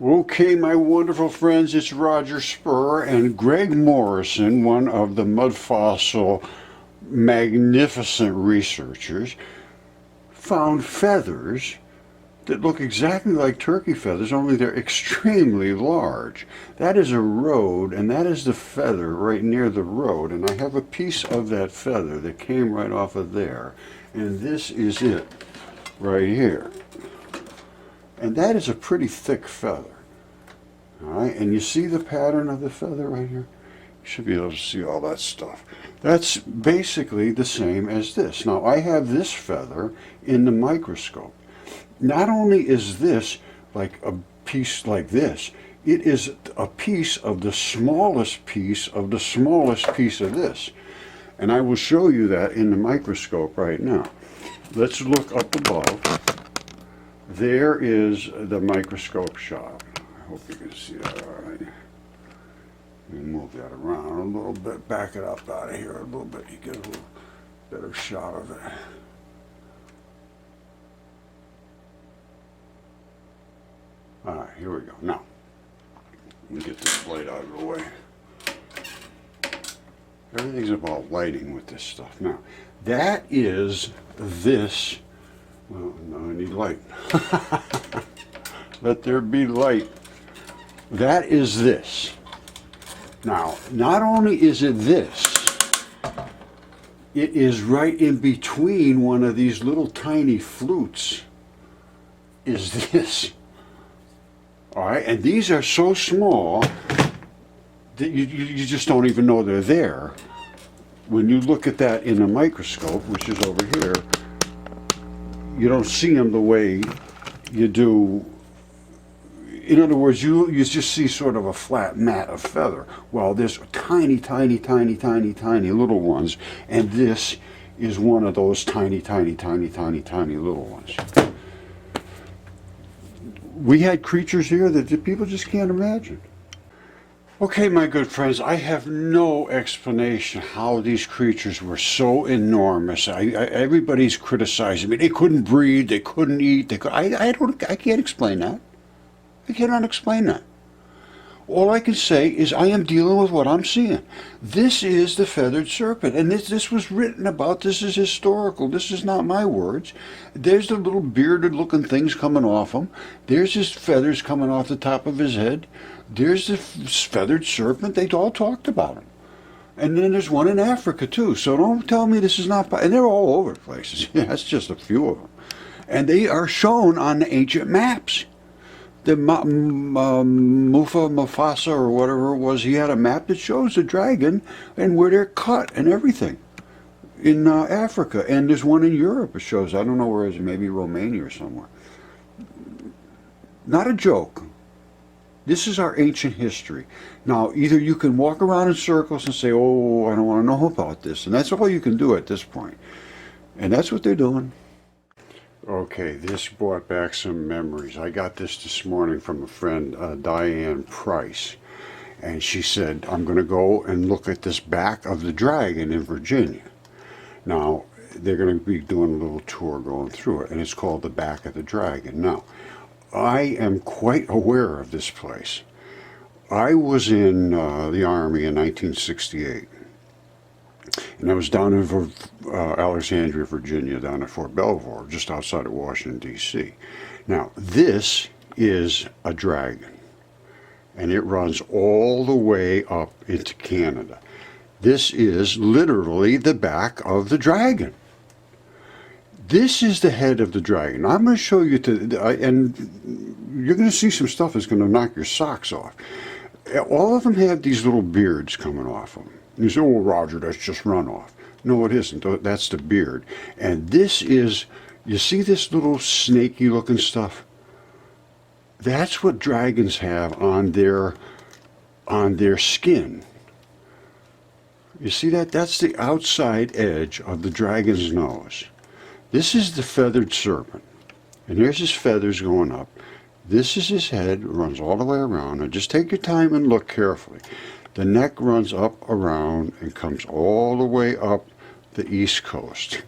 Okay, my wonderful friends, it's Roger Spur and Greg Morrison, one of the Mudfossil magnificent researchers, found feathers that look exactly like turkey feathers, only they're extremely large. That is a road, and that is the feather right near the road, and I have a piece of that feather that came right off of there, and this is it right here. And that is a pretty thick feather. All right, and you see the pattern of the feather right here? You should be able to see all that stuff. That's basically the same as this. Now, I have this feather in the microscope. Not only is this like a piece like this, it is a piece of the smallest piece of the smallest piece of this. And I will show you that in the microscope right now. Let's look up above. There is the microscope shot. I hope you can see that all right. Let me move that around a little bit, back it up out of here a little bit. You get a little better shot of it. All right, here we go. Now, let me get this light out of the way. Everything's about lighting with this stuff. Now, that is this. Well, no, I need light. Let there be light. That is this. Now, not only is it this, it is right in between one of these little tiny flutes is this. All right, and these are so small that you just don't even know they're there. When you look at that in a microscope, which is over here, you don't see them the way you do. In other words, you just see sort of a flat mat of feather. Well, there's tiny, tiny, tiny, tiny, tiny little ones, and this is one of those tiny, tiny, tiny, tiny, tiny little ones. We had creatures here that people just can't imagine. Okay, my good friends, I have no explanation how these creatures were so enormous. Everybody's criticizing me. They couldn't breathe, they couldn't eat. I can't explain that. I cannot explain that. All I can say is I am dealing with what I'm seeing. This is the feathered serpent, and this was written about. This is historical. This is not my words. There's the little bearded-looking things coming off him. There's his feathers coming off the top of his head. There's the feathered serpent. They all talked about him. And then there's one in Africa, too. So don't tell me this is not... And they're all over the places. That's just a few of them. And they are shown on the ancient maps. The Mudfossil or whatever it was, he had a map that shows the dragon and where they're cut and everything in Africa. And there's one in Europe that shows, I don't know where it is, maybe Romania or somewhere. Not a joke. This is our ancient history. Now, either you can walk around in circles and say, oh, I don't want to know about this. And that's all you can do at this point. And that's what they're doing. Okay, this brought back some memories. I got this morning from a friend, Diane Price, and she said, I'm going to go and look at this back of the dragon in Virginia. Now, they're going to be doing a little tour going through it, and it's called the Back of the Dragon. Now, I am quite aware of this place. I was in the Army in 1968. And I was down in Alexandria, Virginia, down at Fort Belvoir, just outside of Washington, D.C. Now, this is a dragon, and it runs all the way up into Canada. This is literally the back of the dragon. This is the head of the dragon. I'm going to show you, and you're going to see some stuff that's going to knock your socks off. All of them have these little beards coming off them. You say, oh, Roger, that's just runoff. No, it isn't. That's the beard. And this is, you see this little snaky looking stuff? That's what dragons have on their skin. You see that? That's the outside edge of the dragon's nose. This is the feathered serpent. And here's his feathers going up. This is his head, runs all the way around. Now just take your time and look carefully. The neck runs up around and comes all the way up the East Coast.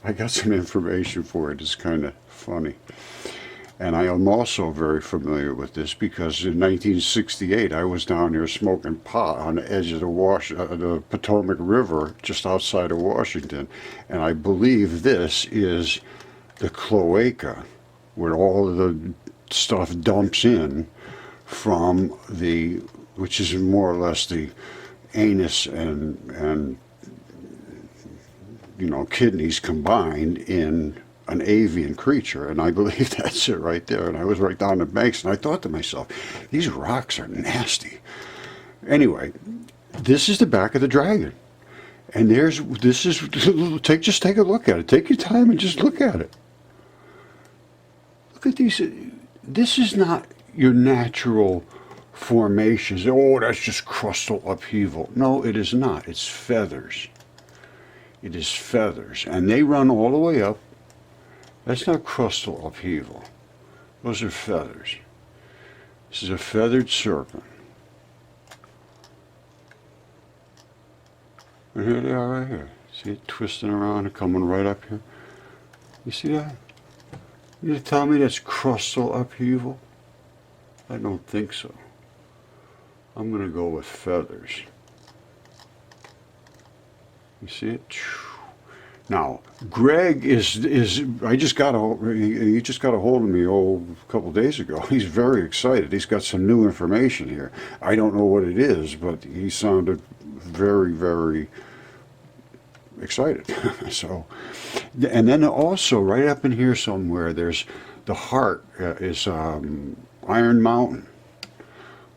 I got some information for it. It's kind of funny. And I am also very familiar with this because in 1968 I was down here smoking pot on the edge of the Potomac River just outside of Washington. And I believe this is the cloaca where all of the stuff dumps in from the, which is more or less the anus and kidneys combined in an avian creature, and I believe that's it right there. And I was right down the banks, and I thought to myself, these rocks are nasty. Anyway, this is the back of the dragon, and just take a look at it. Take your time and just look at it. Look at these. This is not your natural formations. Oh, that's just crustal upheaval. No, it is not. It's feathers. It is feathers, and they run all the way up. That's not crustal upheaval. Those are feathers. This is a feathered serpent. And here they are right here. See it twisting around and coming right up here? You see that? You tell me that's crustal upheaval? I don't think so. I'm going to go with feathers. You see it? Now, Greg he just got a hold of me a couple days ago. He's very excited. He's got some new information here. I don't know what it is, but he sounded very, very excited. So, and then also right up in here somewhere, there's the heart is Iron Mountain,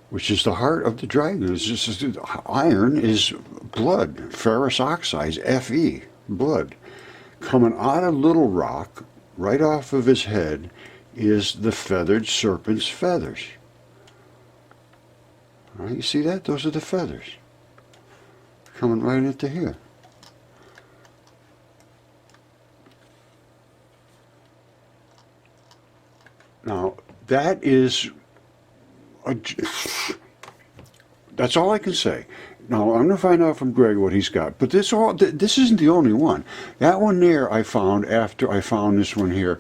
which is the heart of the dragon. It's just iron is blood, ferrous oxides, Fe, blood. Coming out of Little Rock, right off of his head, is the feathered serpent's feathers. All right, you see that? Those are the feathers. Coming right into here. Now, that's all I can say. Now, I'm going to find out from Greg what he's got. But this isn't the only one. That one there I found after I found this one here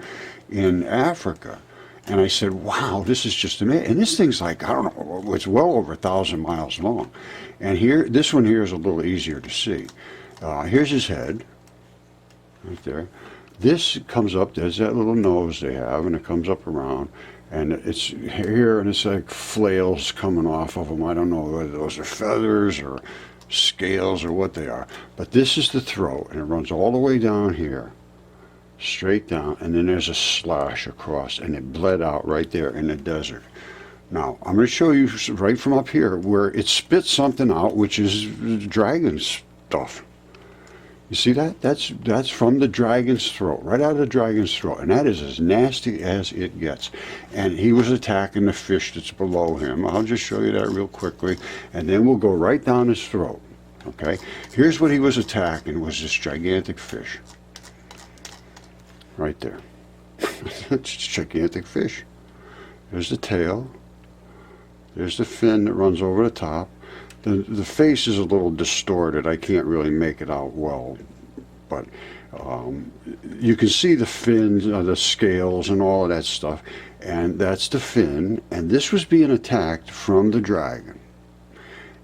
in Africa. And I said, wow, this is just amazing. And this thing's like, I don't know, it's well over 1,000 miles long. And here, this one here is a little easier to see. Here's his head, right there. This comes up, there's that little nose they have, and it comes up around. And it's here, and it's like flails coming off of them. I don't know whether those are feathers or scales or what they are. But this is the throat, and it runs all the way down here, straight down, and then there's a slash across, and it bled out right there in the desert. Now, I'm going to show you right from up here where it spits something out, which is dragon stuff. You see that? That's from the dragon's throat, right out of the dragon's throat, and that is as nasty as it gets. And he was attacking the fish that's below him. I'll just show you that real quickly, and then we'll go right down his throat. Okay? Here's what he was attacking, was this gigantic fish. Right there. It's a gigantic fish. There's the tail. There's the fin that runs over the top. The face is a little distorted. I can't really make it out well, but you can see the fins, the scales, and all of that stuff, and that's the fin, and this was being attacked from the dragon.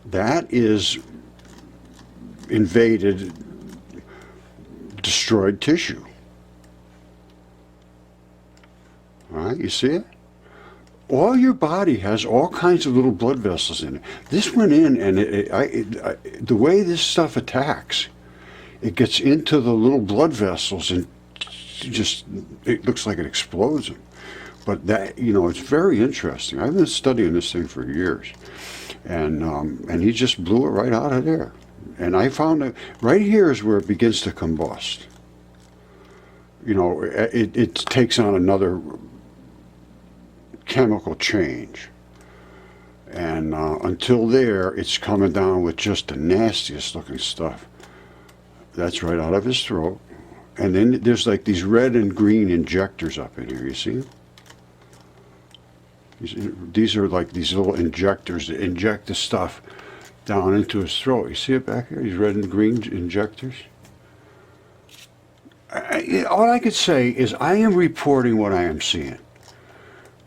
That is invaded, destroyed tissue. All right, you see it? All your body has all kinds of little blood vessels in it. This went in, and the way this stuff attacks, it gets into the little blood vessels, and it looks like it explodes them. But that, it's very interesting. I've been studying this thing for years, and he just blew it right out of there. And I found that right here is where it begins to combust. It takes on another chemical change, and until there it's coming down with just the nastiest looking stuff. That's right out of his throat, and then there's like these red and green injectors up in here. You see these are like these little injectors that inject the stuff down into his throat. You see it back here, these red and green injectors. All I could say is I am reporting what I am seeing.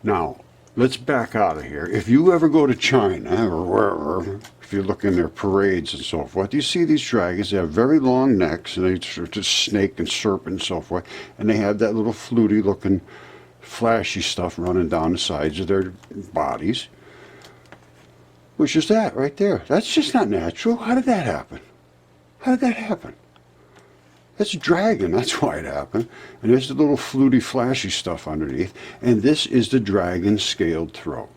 Now, let's back out of here. If you ever go to China or wherever, if you look in their parades and so forth, you see these dragons. They have very long necks, and they just snake and serpent and so forth, and they have that little fluty looking flashy stuff running down the sides of their bodies, which is that right there. That's just not natural. How did that happen? How did that happen? That's a dragon, that's why it happened. And there's the little fluty flashy stuff underneath, and this is the dragon scaled throat.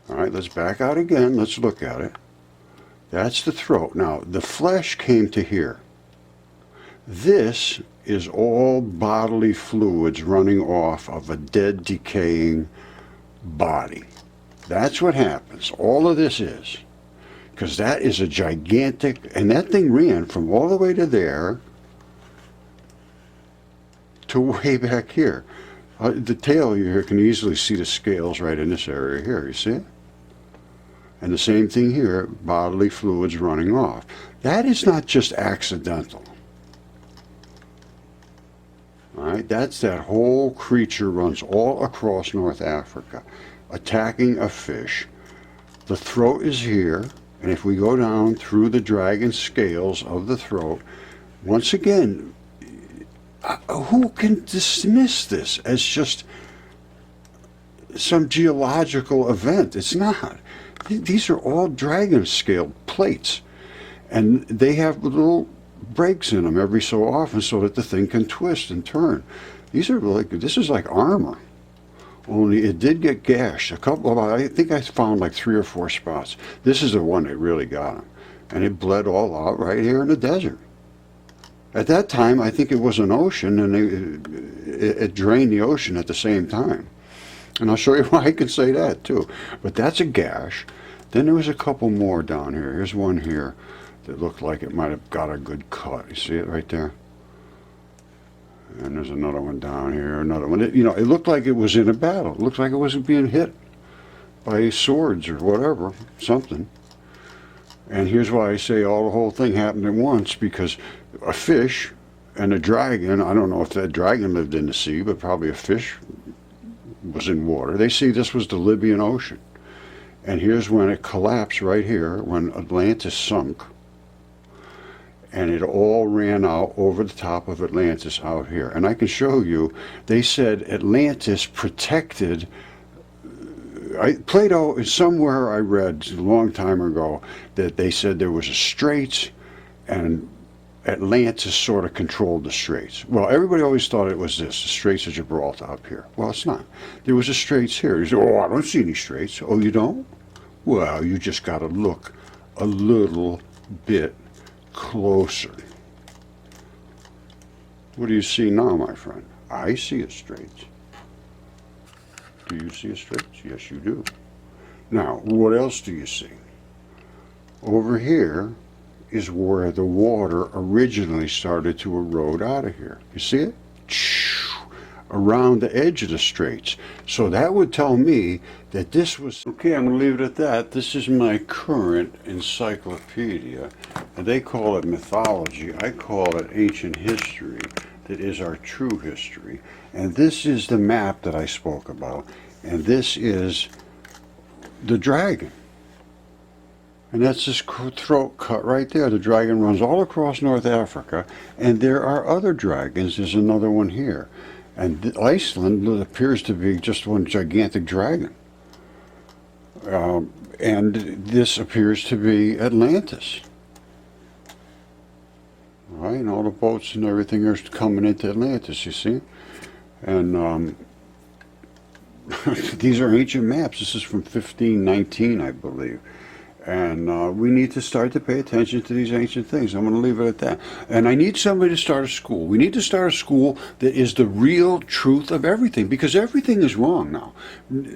All right, let's back out again, let's look at it. That's the throat. Now, the flesh came to here. This is all bodily fluids running off of a dead, decaying body. That's what happens. All of this is. Because that is a gigantic, and that thing ran from all the way to there to way back here. The tail here can easily see the scales right in this area here, you see it? And the same thing here, bodily fluids running off. That is not just accidental. All right, that's that whole creature runs all across North Africa, attacking a fish. The throat is here. And if we go down through the dragon scales of the throat, once again, who can dismiss this as just some geological event? It's not. These are all dragon scale plates. And they have little breaks in them every so often so that the thing can twist and turn. This is like armor. Only it did get gashed. I think I found like 3 or 4 spots. This is the one that really got him. And it bled all out right here in the desert. At that time, I think it was an ocean, and it drained the ocean at the same time. And I'll show you why I can say that too. But that's a gash. Then there was a couple more down here. Here's one here that looked like it might have got a good cut. You see it right there? And there's another one down here, another one. It looked like it was in a battle. It looked like it wasn't being hit by swords or whatever, something. And here's why I say the whole thing happened at once, because a fish and a dragon, I don't know if that dragon lived in the sea, but probably a fish was in water. They see this was the Libyan Ocean. And here's when it collapsed right here, when Atlantis sunk. And it all ran out over the top of Atlantis out here. And I can show you, they said Atlantis protected, Plato, somewhere I read a long time ago, that they said there was a straits, and Atlantis sort of controlled the straits. Well, everybody always thought it was this, the Straits of Gibraltar up here. Well, it's not. There was a straits here. You say, oh, I don't see any straits. Oh, you don't? Well, you just got to look a little bit closer. What do you see now, my friend? I see a straits. Do you see a straits? Yes, you do. Now, what else do you see? Over here is where the water originally started to erode out of here. You see it? Around the edge of the straits. So that would tell me that this was... Okay, I'm going to leave it at that. This is my current encyclopedia. And they call it mythology. I call it ancient history. That is our true history. And this is the map that I spoke about. And this is the dragon. And that's this throat cut right there. The dragon runs all across North Africa. And there are other dragons. There's another one here. And Iceland appears to be just one gigantic dragon. And this appears to be Atlantis. All right, and all the boats and everything are coming into Atlantis, you see? And these are ancient maps. This is from 1519, I believe. And we need to start to pay attention to these ancient things. I'm going to leave it at that. And I need somebody to start a school. We need to start a school that is the real truth of everything, because everything is wrong now.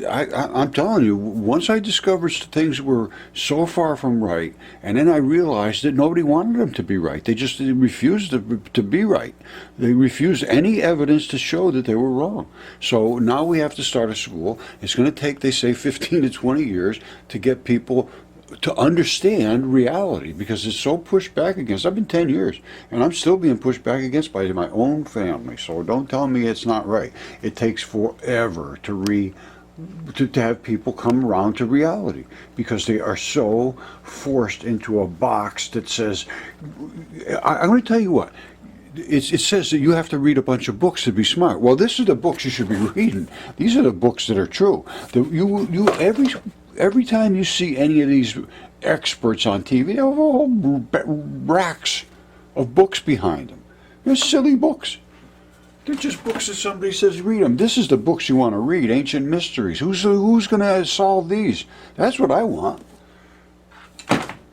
I'm telling you, once I discovered things were so far from right, and then I realized that nobody wanted them to be right. They just refused to be right. They refused any evidence to show that they were wrong. So now we have to start a school. It's going to take, they say, 15 to 20 years to get people to understand reality, because it's so pushed back against. I've been 10 years and I'm still being pushed back against by my own family. So don't tell me it's not right. It takes forever to have people come around to reality, because they are so forced into a box that says, I'm going to tell you what, it says that you have to read a bunch of books to be smart. Well, this is the books you should be reading. These are the books that are true. Every time you see any of these experts on TV, they have whole racks of books behind them. They're silly books. They're just books that somebody says read them. This is the books you want to read, ancient mysteries. Who's going to solve these? That's what I want.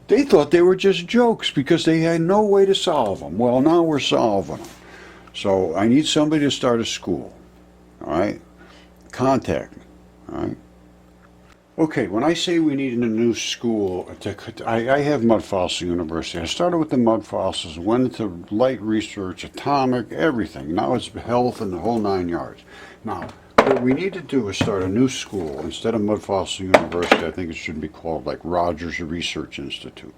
They thought they were just jokes because they had no way to solve them. Well, now we're solving them. So I need somebody to start a school. All right? Contact me. All right? Okay, when I say we need a new school, I have Mudfossil University. I started with the mud fossils, went into light research, atomic, everything. Now it's health and the whole 9 yards. Now, what we need to do is start a new school. Instead of Mudfossil University, I think it should be called like Rogers Research Institute.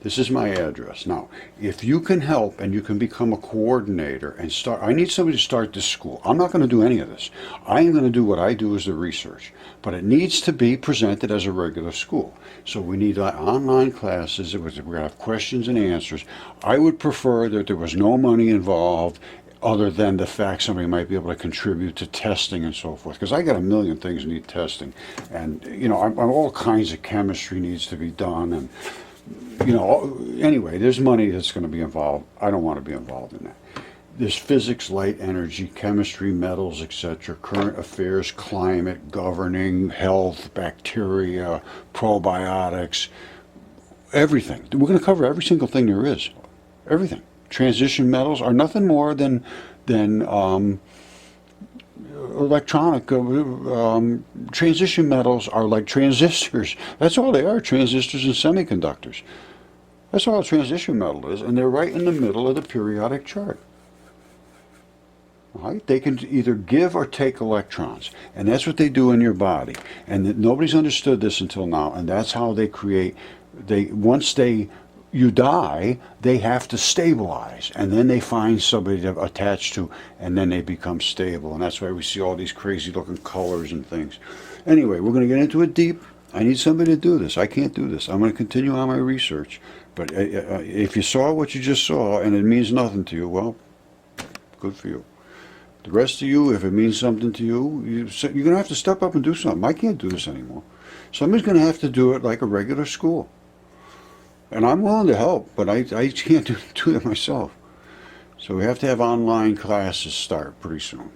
This is my address. Now, if you can help and you can become a coordinator and start, I need somebody to start this school. I'm not going to do any of this. I am going to do what I do as the research, but it needs to be presented as a regular school. So we need online classes. We're going to have questions and answers. I would prefer that there was no money involved, other than the fact somebody might be able to contribute to testing and so forth. Because I got a million things need testing, and all kinds of chemistry needs to be done, and anyway, there's money that's going to be involved. I don't want to be involved in that. There's physics, light, energy, chemistry, metals, etc., current affairs, climate, governing, health, bacteria, probiotics, everything. We're going to cover every single thing there is. Everything. Transition metals are nothing more than electronic transition metals are like transistors. That's all they are, transistors and semiconductors. That's all a transition metal is, and they're right in the middle of the periodic chart. Right? They can either give or take electrons, and that's what they do in your body. And nobody's understood this until now, and that's how they create. Once you die, they have to stabilize, and then they find somebody to attach to, and then they become stable. And that's why we see all these crazy looking colors and things. Anyway, we're going to get into it deep. I need somebody to do this. I can't do this. I'm going to continue on my research. But if you saw what you just saw and it means nothing to you, well, good for you. The rest of you, if it means something to you, you're going to have to step up and do something. I can't do this anymore. Somebody's going to have to do it like a regular school. And I'm willing to help, but I can't do it myself. So we have to have online classes start pretty soon.